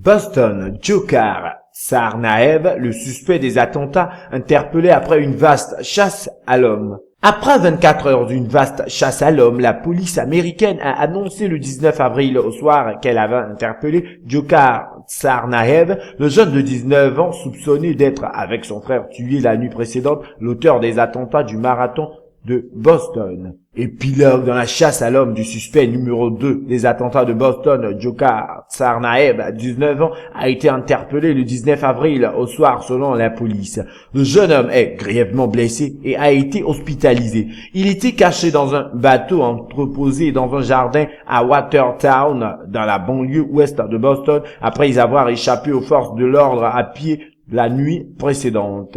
Boston, Dzhokhar Tsarnaev, le suspect des attentats, interpellé après une vaste chasse à l'homme. Après 24 heures d'une vaste chasse à l'homme, la police américaine a annoncé le 19 avril au soir qu'elle avait interpellé Dzhokhar Tsarnaev, le jeune de 19 ans soupçonné d'être, avec son frère tué la nuit précédente, l'auteur des attentats du marathon de Boston. Épilogue dans la chasse à l'homme du suspect numéro 2 des attentats de Boston, Dzhokhar Tsarnaev, 19 ans, a été interpellé le 19 avril au soir selon la police. Le jeune homme est grièvement blessé et a été hospitalisé. Il était caché dans un bateau entreposé dans un jardin à Watertown, dans la banlieue ouest de Boston, après avoir échappé aux forces de l'ordre à pied la nuit précédente.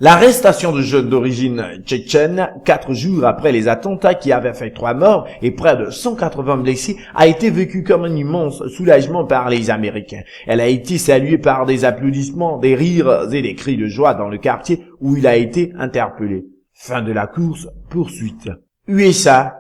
L'arrestation de jeunes d'origine tchétchène, 4 jours après les attentats qui avaient fait 3 morts et près de 180 blessés, a été vécue comme un immense soulagement par les Américains. Elle a été saluée par des applaudissements, des rires et des cris de joie dans le quartier où il a été interpellé. Fin de la course-poursuite. USA,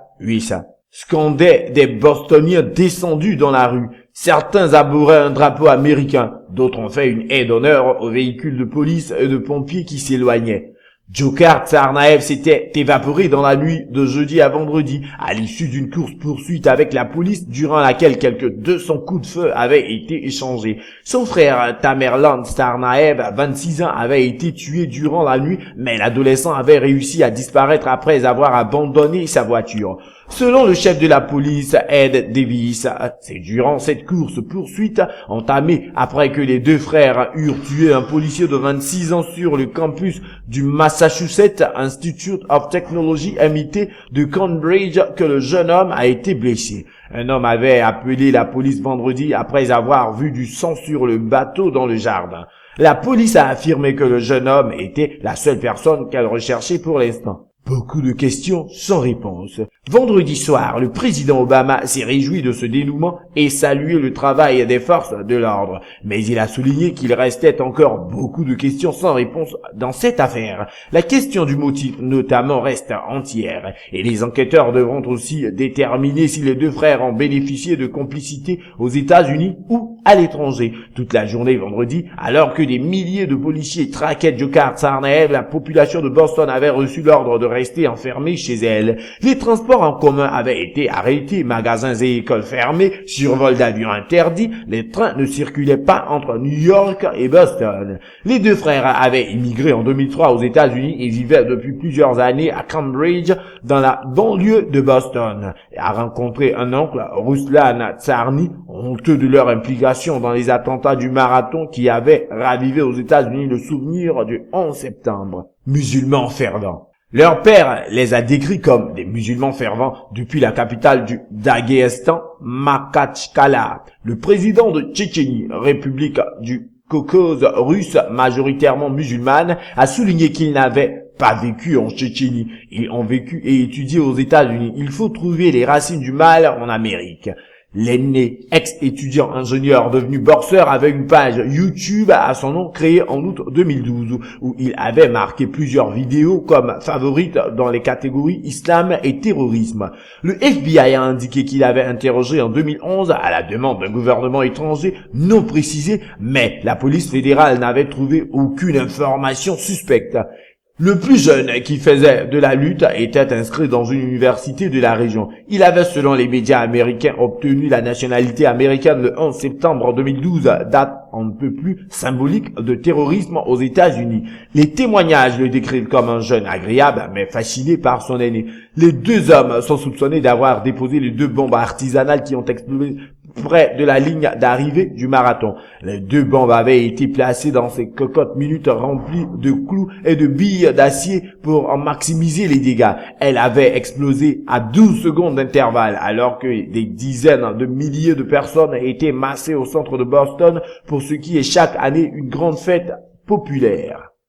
scandaient des Bostoniens descendus dans la rue. Certains arboraient un drapeau américain, d'autres ont fait une haie d'honneur aux véhicules de police et de pompiers qui s'éloignaient. Dzhokhar Tsarnaev s'était évaporé dans la nuit de jeudi à vendredi, à l'issue d'une course-poursuite avec la police durant laquelle quelques 200 coups de feu avaient été échangés. Son frère Tamerlan Tsarnaev, 26 ans, avait été tué durant la nuit, mais l'adolescent avait réussi à disparaître après avoir abandonné sa voiture. Selon le chef de la police, Ed Davis, c'est durant cette course-poursuite entamée après que les deux frères eurent tué un policier de 26 ans sur le campus du Massachusetts Institute of Technology MIT de Cambridge que le jeune homme a été blessé. Un homme avait appelé la police vendredi après avoir vu du sang sur le bateau dans le jardin. La police a affirmé que le jeune homme était la seule personne qu'elle recherchait pour l'instant. Beaucoup de questions sans réponse. Vendredi soir, le président Obama s'est réjoui de ce dénouement et salué le travail des forces de l'ordre. Mais il a souligné qu'il restait encore beaucoup de questions sans réponse dans cette affaire. La question du motif, notamment, reste entière. Et les enquêteurs devront aussi déterminer si les deux frères ont bénéficié de complicité aux États-Unis ou à l'étranger. Toute la journée vendredi, alors que des milliers de policiers traquaient Dzhokhar Tsarnaev, la population de Boston avait reçu l'ordre de rester enfermée chez elle. Les transports en commun avaient été arrêtés, magasins et écoles fermés, survols d'avions interdits, les trains ne circulaient pas entre New York et Boston. Les deux frères avaient immigré en 2003 aux États-Unis et vivaient depuis plusieurs années à Cambridge, dans la banlieue de Boston, et a rencontré un oncle, Ruslan Tsarni, honteux de leur implication dans les attentats du marathon qui avaient ravivé aux États-Unis le souvenir du 11 septembre. Musulmans fervents. Leur père les a décrits comme des musulmans fervents depuis la capitale du Daghestan, Makhachkala. Le président de Tchétchénie, République du Caucase russe majoritairement musulmane, a souligné qu'ils n'avaient pas vécu en Tchétchénie. Ils ont vécu et étudié aux États-Unis. Il faut trouver les racines du mal en Amérique. L'aîné, ex-étudiant ingénieur devenu boxeur, avait une page YouTube à son nom créée en août 2012 où il avait marqué plusieurs vidéos comme favorites dans les catégories islam et terrorisme. Le FBI a indiqué qu'il avait interrogé en 2011 à la demande d'un gouvernement étranger non précisé, mais la police fédérale n'avait trouvé aucune information suspecte. Le plus jeune qui faisait de la lutte était inscrit dans une université de la région. Il avait, selon les médias américains, obtenu la nationalité américaine le 11 septembre 2012, date on ne peut plus symbolique de terrorisme aux États-Unis. Les témoignages le décrivent comme un jeune agréable, mais fasciné par son aîné. Les deux hommes sont soupçonnés d'avoir déposé les 2 bombes artisanales qui ont explosé près de la ligne d'arrivée du marathon. Les 2 bombes avaient été placées dans ces cocottes minutes remplies de clous et de billes d'acier pour en maximiser les dégâts. Elles avaient explosé à 12 secondes d'intervalle, alors que des dizaines de milliers de personnes étaient massées au centre de Boston pour ce qui est chaque année une grande fête populaire.